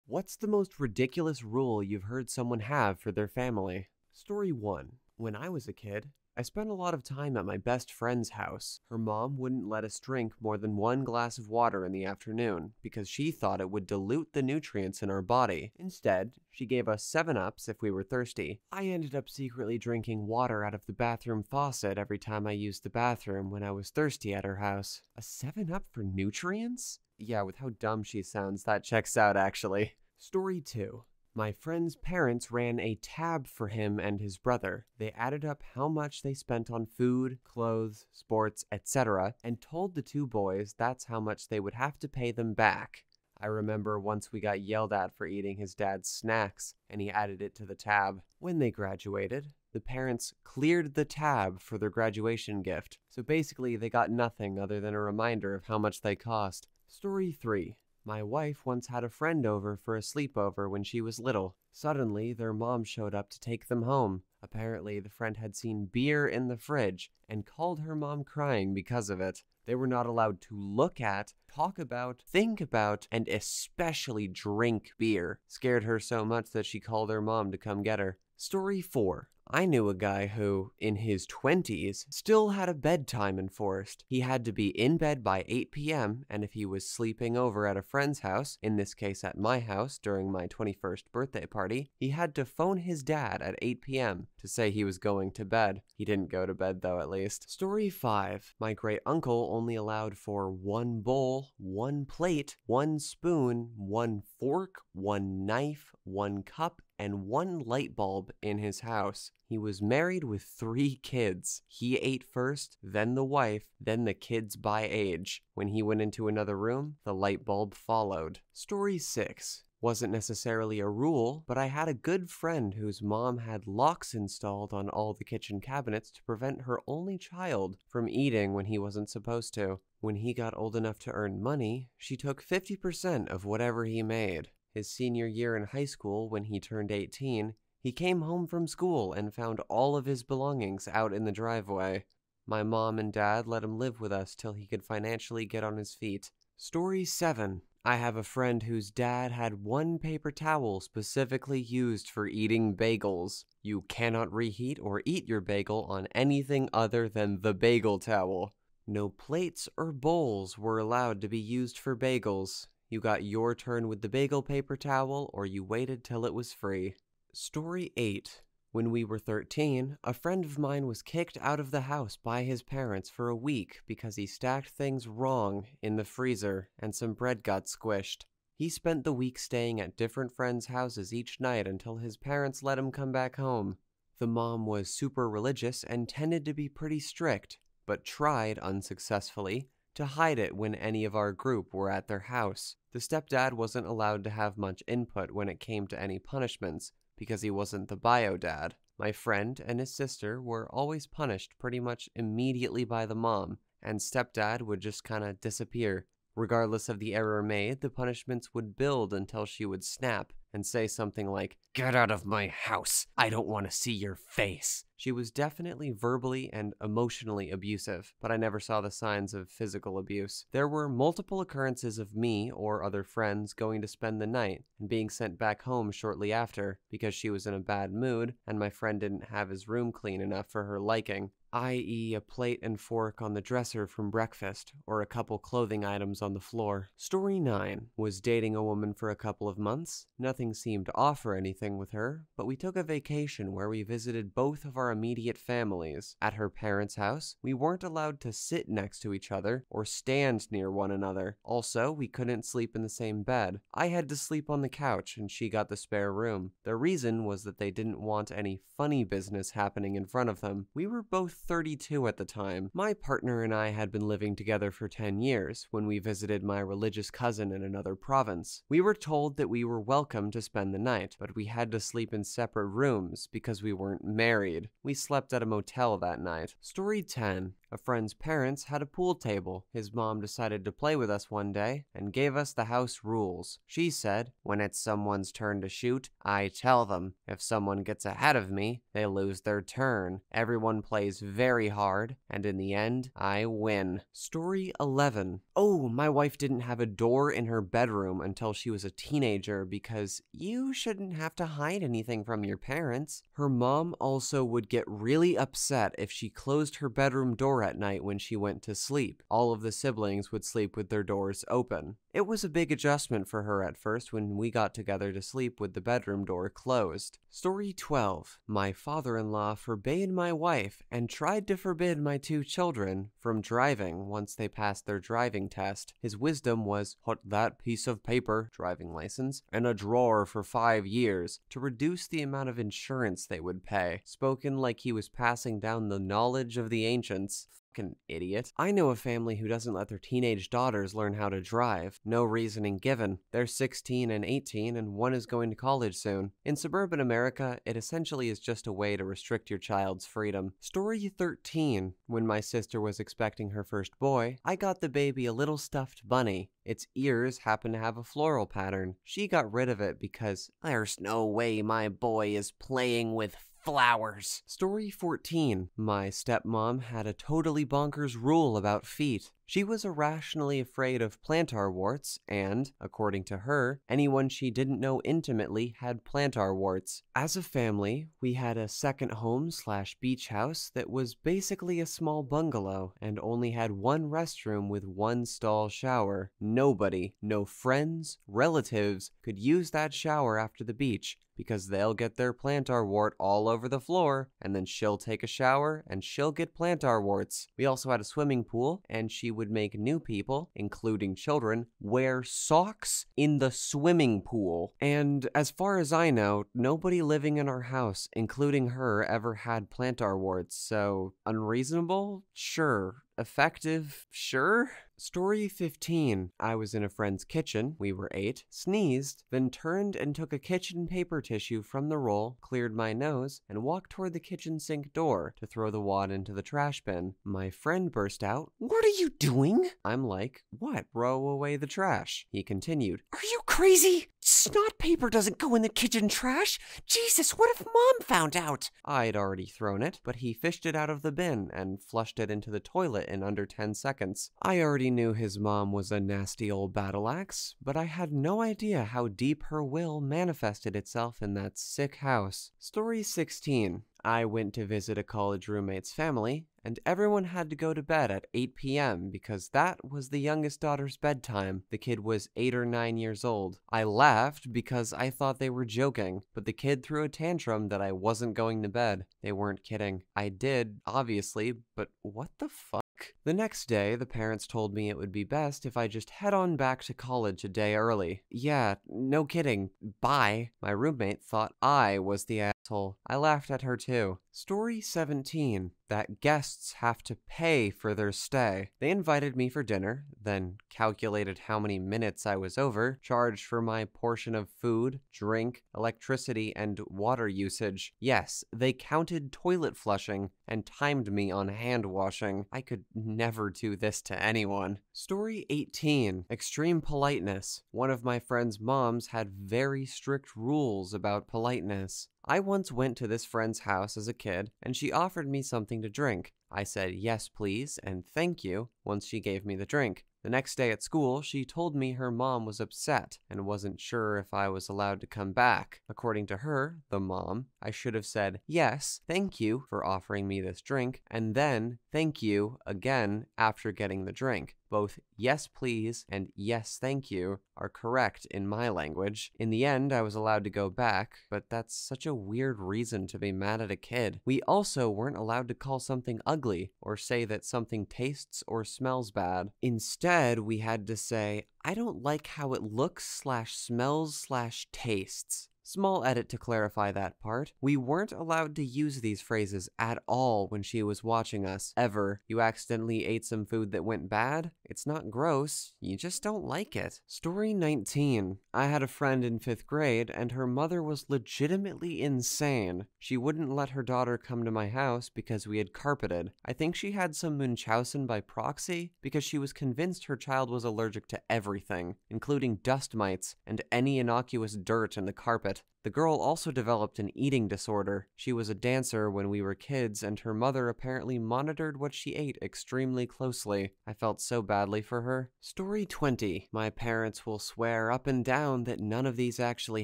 What's the most ridiculous rule you've heard someone have for their family? Story 1. When I was a kid, I spent a lot of time at my best friend's house. Her mom wouldn't let us drink more than 1 glass of water in the afternoon because she thought it would dilute the nutrients in our body. Instead, she gave us 7-Ups if we were thirsty. I ended up secretly drinking water out of the bathroom faucet every time I used the bathroom when I was thirsty at her house. A 7-Up for nutrients? Yeah, with how dumb she sounds, that checks out actually. Story 2. My friend's parents ran a tab for him and his brother. They added up how much they spent on food, clothes, sports, etc., and told the two boys that's how much they would have to pay them back. I remember once we got yelled at for eating his dad's snacks, and he added it to the tab. When they graduated, the parents cleared the tab for their graduation gift, so basically they got nothing other than a reminder of how much they cost. Story 3. My wife once had a friend over for a sleepover when she was little. Suddenly, their mom showed up to take them home. Apparently, the friend had seen beer in the fridge and called her mom crying because of it. They were not allowed to look at, talk about, think about, and especially drink beer. Scared her so much that she called her mom to come get her. Story 4. I knew a guy who, in his 20s, still had a bedtime enforced. He had to be in bed by 8 p.m., and if he was sleeping over at a friend's house, in this case at my house during my 21st birthday party, he had to phone his dad at 8 p.m. to say he was going to bed. He didn't go to bed though, at least. Story 5. My great uncle only allowed for 1 bowl, 1 plate, 1 spoon, 1 fork, 1 knife, 1 cup, and 1 light bulb in his house. He was married with 3 kids. He ate first, then the wife, then the kids by age. When he went into another room, the light bulb followed. Story 6. Wasn't necessarily a rule, but I had a good friend whose mom had locks installed on all the kitchen cabinets to prevent her only child from eating when he wasn't supposed to. When he got old enough to earn money, she took 50% of whatever he made. His senior year in high school, when he turned 18, he came home from school and found all of his belongings out in the driveway. My mom and dad let him live with us till he could financially get on his feet. Story 7. I have a friend whose dad had 1 paper towel specifically used for eating bagels. You cannot reheat or eat your bagel on anything other than the bagel towel. No plates or bowls were allowed to be used for bagels. You got your turn with the bagel paper towel, or you waited till it was free. Story 8. When we were 13, a friend of mine was kicked out of the house by his parents for a week because he stacked things wrong in the freezer and some bread got squished. He spent the week staying at different friends' houses each night until his parents let him come back home. The mom was super religious and tended to be pretty strict, but tried, unsuccessfully, to hide it when any of our group were at their house. The stepdad wasn't allowed to have much input when it came to any punishments, because he wasn't the bio dad. My friend and his sister were always punished pretty much immediately by the mom, and stepdad would just kinda disappear. Regardless of the error made, the punishments would build until she would snap and say something like, "Get out of my house! I don't want to see your face!" She was definitely verbally and emotionally abusive, but I never saw the signs of physical abuse. There were multiple occurrences of me or other friends going to spend the night and being sent back home shortly after because she was in a bad mood and my friend didn't have his room clean enough for her liking, i.e. a plate and fork on the dresser from breakfast or a couple clothing items on the floor. Story 9. Was dating a woman for a couple of months. Nothing seemed off or anything with her, but we took a vacation where we visited both of our immediate families. At her parents' house, we weren't allowed to sit next to each other or stand near one another. Also, we couldn't sleep in the same bed. I had to sleep on the couch and she got the spare room. The reason was that they didn't want any funny business happening in front of them. We were both 32 at the time. My partner and I had been living together for 10 years when we visited my religious cousin in another province. We were told that we were welcome to spend the night, but we had to sleep in separate rooms because we weren't married. We slept at a motel that night. Story 10. A friend's parents had a pool table. His mom decided to play with us one day and gave us the house rules. She said, "When it's someone's turn to shoot, I tell them. If someone gets ahead of me, they lose their turn. Everyone plays very hard, and in the end, I win. Story 11. Oh, my wife didn't have a door in her bedroom until she was a teenager because you shouldn't have to hide anything from your parents. Her mom also would get really upset if she closed her bedroom door at night when she went to sleep. All of the siblings would sleep with their doors open. It was a big adjustment for her at first when we got together to sleep with the bedroom door closed. Story 12. My father-in-law forbade my wife and tried to forbid my 2 children from driving once they passed their driving test. His wisdom was, put that piece of paper, driving license, in a drawer for 5 years to reduce the amount of insurance they would pay. Spoken like he was passing down the knowledge of the ancients. Fucking idiot. I know a family who doesn't let their teenage daughters learn how to drive. No reasoning given. They're 16 and 18 and one is going to college soon. In suburban America, it essentially is just a way to restrict your child's freedom. Story 13. When my sister was expecting her first boy, I got the baby a little stuffed bunny. Its ears happened to have a floral pattern. She got rid of it because there's no way my boy is playing with flowers. Story 14. My stepmom had a totally bonkers rule about feet. She was irrationally afraid of plantar warts and, according to her, anyone she didn't know intimately had plantar warts. As a family, we had a second home/beach house that was basically a small bungalow and only had one restroom with one stall shower. Nobody, no friends, relatives, could use that shower after the beach because they'll get their plantar wart all over the floor, and then she'll take a shower and she'll get plantar warts. We also had a swimming pool, and she would make new people, including children, wear socks in the swimming pool. And as far as I know, nobody living in our house, including her, ever had plantar warts, so unreasonable? Sure. Effective? Sure. Story 15. I was in a friend's kitchen, we were 8, sneezed, then turned and took a kitchen paper tissue from the roll, cleared my nose, and walked toward the kitchen sink door to throw the wad into the trash bin. My friend burst out, "What are you doing?" I'm like, "What? Throw away the trash." He continued, "Are you crazy? Snot paper doesn't go in the kitchen trash. Jesus, what if Mom found out?" I'd already thrown it, but he fished it out of the bin and flushed it into the toilet in under 10 seconds. I already knew his mom was a nasty old battle axe, but I had no idea how deep her will manifested itself in that sick house. Story 16. I went to visit a college roommate's family, and everyone had to go to bed at 8 p.m. because that was the youngest daughter's bedtime. The kid was 8 or 9 years old. I laughed because I thought they were joking, but the kid threw a tantrum that I wasn't going to bed. They weren't kidding. I did, obviously, but what the fuck? The next day, the parents told me it would be best if I just head on back to college a day early. Yeah, no kidding. Bye. My roommate thought I was the asshole. I laughed at her too. Story 17. That guests have to pay for their stay. They invited me for dinner, then calculated how many minutes I was over, charged for my portion of food, drink, electricity, and water usage. Yes, they counted toilet flushing and timed me on hand washing. I could never do this to anyone. Story 18. Extreme politeness. One of my friend's moms had very strict rules about politeness. I once went to this friend's house as a kid, and she offered me something to drink. I said yes please and thank you once she gave me the drink. The next day at school, she told me her mom was upset and wasn't sure if I was allowed to come back. According to her, the mom, I should have said yes, thank you for offering me this drink, and then thank you again after getting the drink. Both yes please and yes thank you are correct in my language. In the end, I was allowed to go back, but that's such a weird reason to be mad at a kid. We also weren't allowed to call something ugly or say that something tastes or smells bad. Instead, we had to say, I don't like how it looks/smells/tastes. Small edit to clarify that part. We weren't allowed to use these phrases at all when she was watching us, ever. You accidentally ate some food that went bad? It's not gross, you just don't like it. Story 19. I had a friend in 5th grade, and her mother was legitimately insane. She wouldn't let her daughter come to my house because we had carpeted. I think she had some Munchausen by proxy, because she was convinced her child was allergic to everything, including dust mites and any innocuous dirt in the carpet. it. The girl also developed an eating disorder. She was a dancer when we were kids, and her mother apparently monitored what she ate extremely closely. I felt so badly for her. Story 20. My parents will swear up and down that none of these actually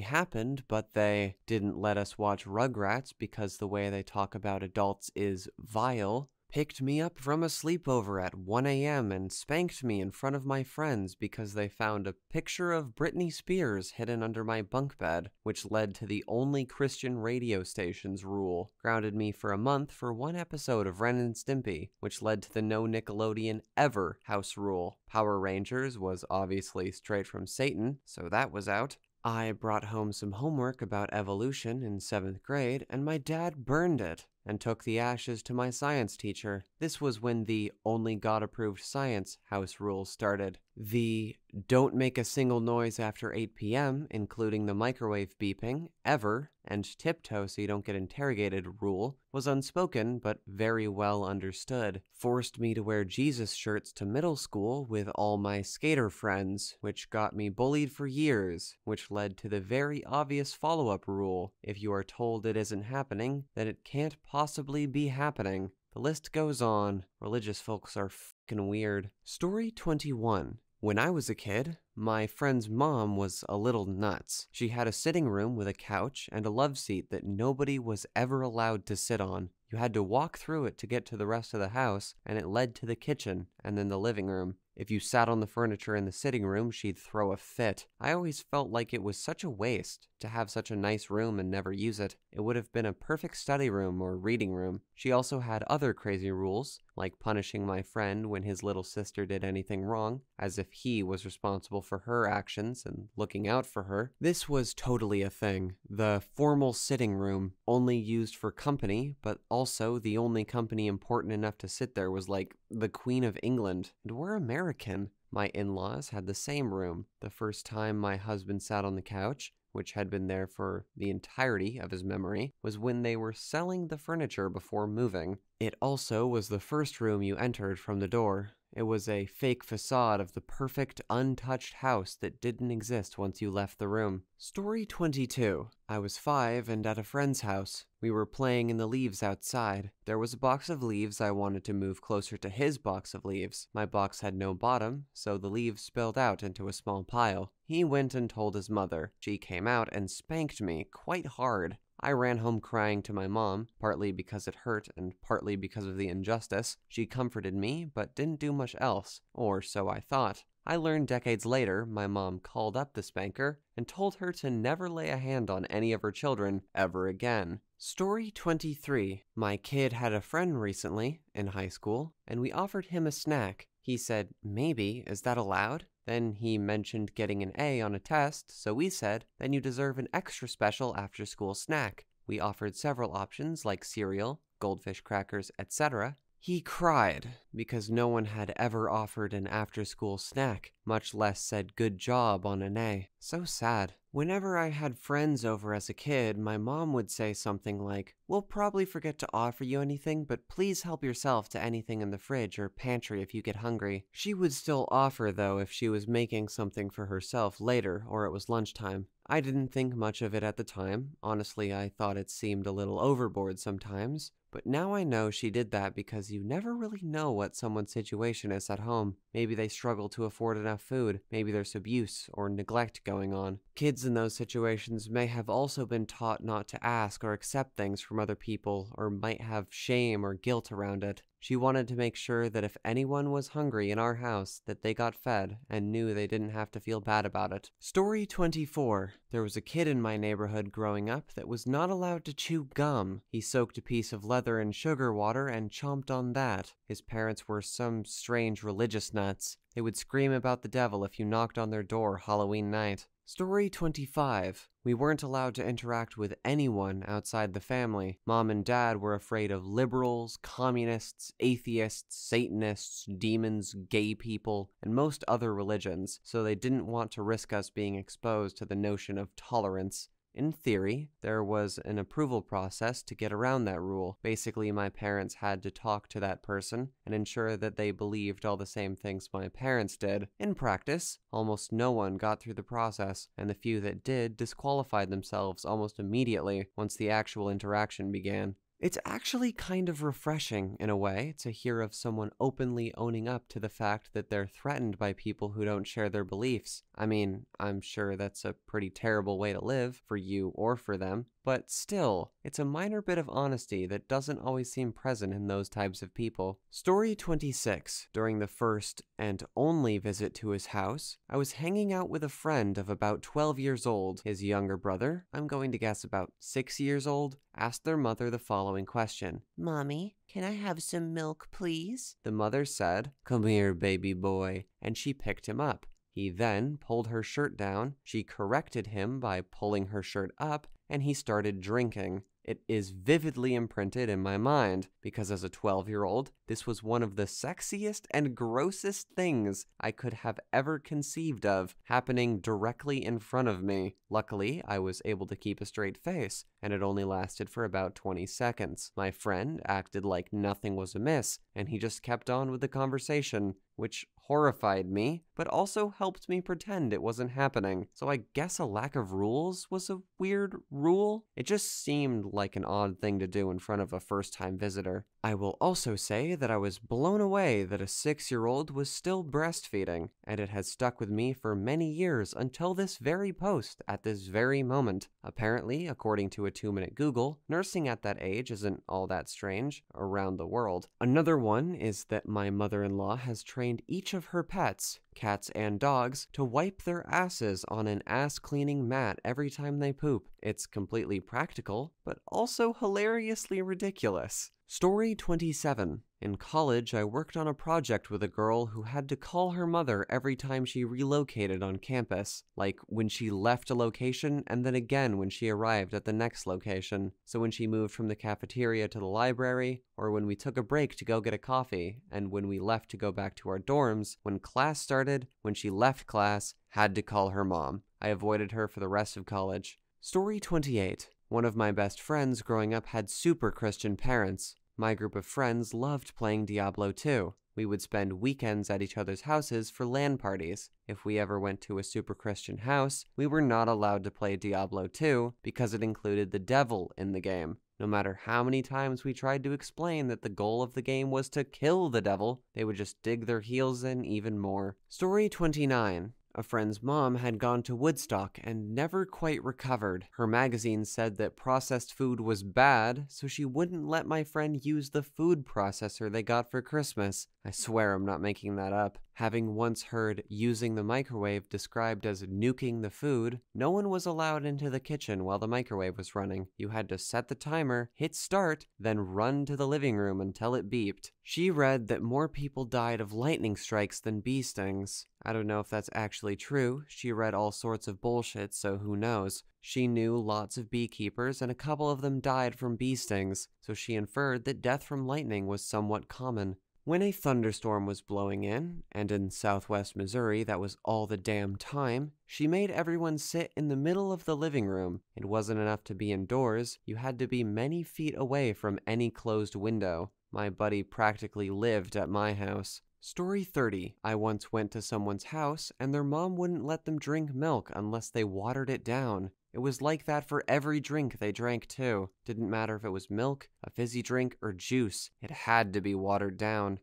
happened, but they didn't let us watch Rugrats because the way they talk about adults is vile. Picked me up from a sleepover at 1 a.m. and spanked me in front of my friends because they found a picture of Britney Spears hidden under my bunk bed, which led to the only Christian radio stations rule. Grounded me for a month for one episode of Ren and Stimpy, which led to the no Nickelodeon ever house rule. Power Rangers was obviously straight from Satan, so that was out. I brought home some homework about evolution in 7th grade, and my dad burned it and took the ashes to my science teacher. This was when the only God-approved science house rules started. The don't make a single noise after 8 p.m., including the microwave beeping, ever, and tiptoe so you don't get interrogated rule, was unspoken but very well understood. Forced me to wear Jesus shirts to middle school with all my skater friends, which got me bullied for years, which led to the very obvious follow-up rule. If you are told it isn't happening, then it can't possibly be happening. The list goes on. Religious folks are fucking weird. Story 21. When I was a kid, my friend's mom was a little nuts. She had a sitting room with a couch and a love seat that nobody was ever allowed to sit on. You had to walk through it to get to the rest of the house, and it led to the kitchen and then the living room. If you sat on the furniture in the sitting room, she'd throw a fit. I always felt like it was such a waste to have such a nice room and never use it. It would have been a perfect study room or reading room. She also had other crazy rules, like punishing my friend when his little sister did anything wrong, as if he was responsible for her actions and looking out for her. This was totally a thing. The formal sitting room, only used for company, but also the only company important enough to sit there was like the Queen of England, and we're American. My in-laws had the same room. The first time my husband sat on the couch, which had been there for the entirety of his memory, was when they were selling the furniture before moving. It also was the first room you entered from the door. It was a fake facade of the perfect, untouched house that didn't exist once you left the room. Story 22. I was 5 and at a friend's house. We were playing in the leaves outside. There was a box of leaves I wanted to move closer to his box of leaves. My box had no bottom, so the leaves spilled out into a small pile. He went and told his mother. She came out and spanked me quite hard. I ran home crying to my mom, partly because it hurt and partly because of the injustice. She comforted me, but didn't do much else, or so I thought. I learned decades later my mom called up the spanker and told her to never lay a hand on any of her children ever again. Story 23. My kid had a friend recently, in high school, and we offered him a snack. He said, "Maybe, is that allowed?" Then he mentioned getting an A on a test, so we said, "Then you deserve an extra special after-school snack." We offered several options like cereal, goldfish crackers, etc. He cried because no one had ever offered an after-school snack, much less said good job on an A. So sad. Whenever I had friends over as a kid, my mom would say something like, "We'll probably forget to offer you anything, but please help yourself to anything in the fridge or pantry if you get hungry." She would still offer, though, if she was making something for herself later or it was lunchtime. I didn't think much of it at the time. Honestly, I thought it seemed a little overboard sometimes. But now I know she did that because you never really know what someone's situation is at home. Maybe they struggle to afford enough food. Maybe there's abuse or neglect going on. Kids in those situations may have also been taught not to ask or accept things from other people, or might have shame or guilt around it. She wanted to make sure that if anyone was hungry in our house, that they got fed and knew they didn't have to feel bad about it. Story 24. There was a kid in my neighborhood growing up that was not allowed to chew gum. He soaked a piece of leather in sugar water and chomped on that. His parents were some strange religious nuts. They would scream about the devil if you knocked on their door Halloween night. Story 25. We weren't allowed to interact with anyone outside the family. Mom and Dad were afraid of liberals, communists, atheists, Satanists, demons, gay people, and most other religions, so they didn't want to risk us being exposed to the notion of tolerance. In theory, there was an approval process to get around that rule. Basically, my parents had to talk to that person and ensure that they believed all the same things my parents did. In practice, almost no one got through the process, and the few that did disqualified themselves almost immediately once the actual interaction began. It's actually kind of refreshing, in a way, to hear of someone openly owning up to the fact that they're threatened by people who don't share their beliefs. I mean, I'm sure that's a pretty terrible way to live, for you or for them, but still, it's a minor bit of honesty that doesn't always seem present in those types of people. Story 26. During the first and only visit to his house, I was hanging out with a friend of about 12 years old. His younger brother, I'm going to guess about 6 years old, asked their mother the following question. "Mommy, can I have some milk, please?" The mother said, "Come here, baby boy," and she picked him up. He then pulled her shirt down, she corrected him by pulling her shirt up, and he started drinking. It is vividly imprinted in my mind, because as a 12-year-old, this was one of the sexiest and grossest things I could have ever conceived of happening directly in front of me. Luckily, I was able to keep a straight face, and it only lasted for about 20 seconds. My friend acted like nothing was amiss, and he just kept on with the conversation, which horrified me, but also helped me pretend it wasn't happening. So I guess a lack of rules was a weird rule? It just seemed like an odd thing to do in front of a first-time visitor. I will also say that I was blown away that a 6-year-old was still breastfeeding, and it has stuck with me for many years until this very post at this very moment. Apparently, according to a 2-minute Google, nursing at that age isn't all that strange around the world. Another one is that my mother-in-law has trained each of her pets, cats and dogs, to wipe their asses on an ass-cleaning mat every time they poop. It's completely practical, but also hilariously ridiculous. Story 27. In college, I worked on a project with a girl who had to call her mother every time she relocated on campus, like when she left a location and then again when she arrived at the next location. So when she moved from the cafeteria to the library, or when we took a break to go get a coffee, and when we left to go back to our dorms, when class started, when she left class, had to call her mom. I avoided her for the rest of college. Story 28. One of my best friends growing up had super Christian parents. My group of friends loved playing Diablo 2. We would spend weekends at each other's houses for LAN parties. If we ever went to a super Christian house, we were not allowed to play Diablo 2 because it included the devil in the game. No matter how many times we tried to explain that the goal of the game was to kill the devil, they would just dig their heels in even more. Story 29. A friend's mom had gone to Woodstock and never quite recovered. Her magazine said that processed food was bad, so she wouldn't let my friend use the food processor they got for Christmas. I swear I'm not making that up. Having once heard using the microwave described as nuking the food, no one was allowed into the kitchen while the microwave was running. You had to set the timer, hit start, then run to the living room until it beeped. She read that more people died of lightning strikes than bee stings. I don't know if that's actually true. She read all sorts of bullshit, so who knows. She knew lots of beekeepers, and a couple of them died from bee stings, so she inferred that death from lightning was somewhat common. When a thunderstorm was blowing in, and in southwest Missouri that was all the damn time, she made everyone sit in the middle of the living room. It wasn't enough to be indoors, you had to be many feet away from any closed window. My buddy practically lived at my house. Story 30. I once went to someone's house, and their mom wouldn't let them drink milk unless they watered it down. It was like that for every drink they drank too. Didn't matter if it was milk, a fizzy drink, or juice. It had to be watered down.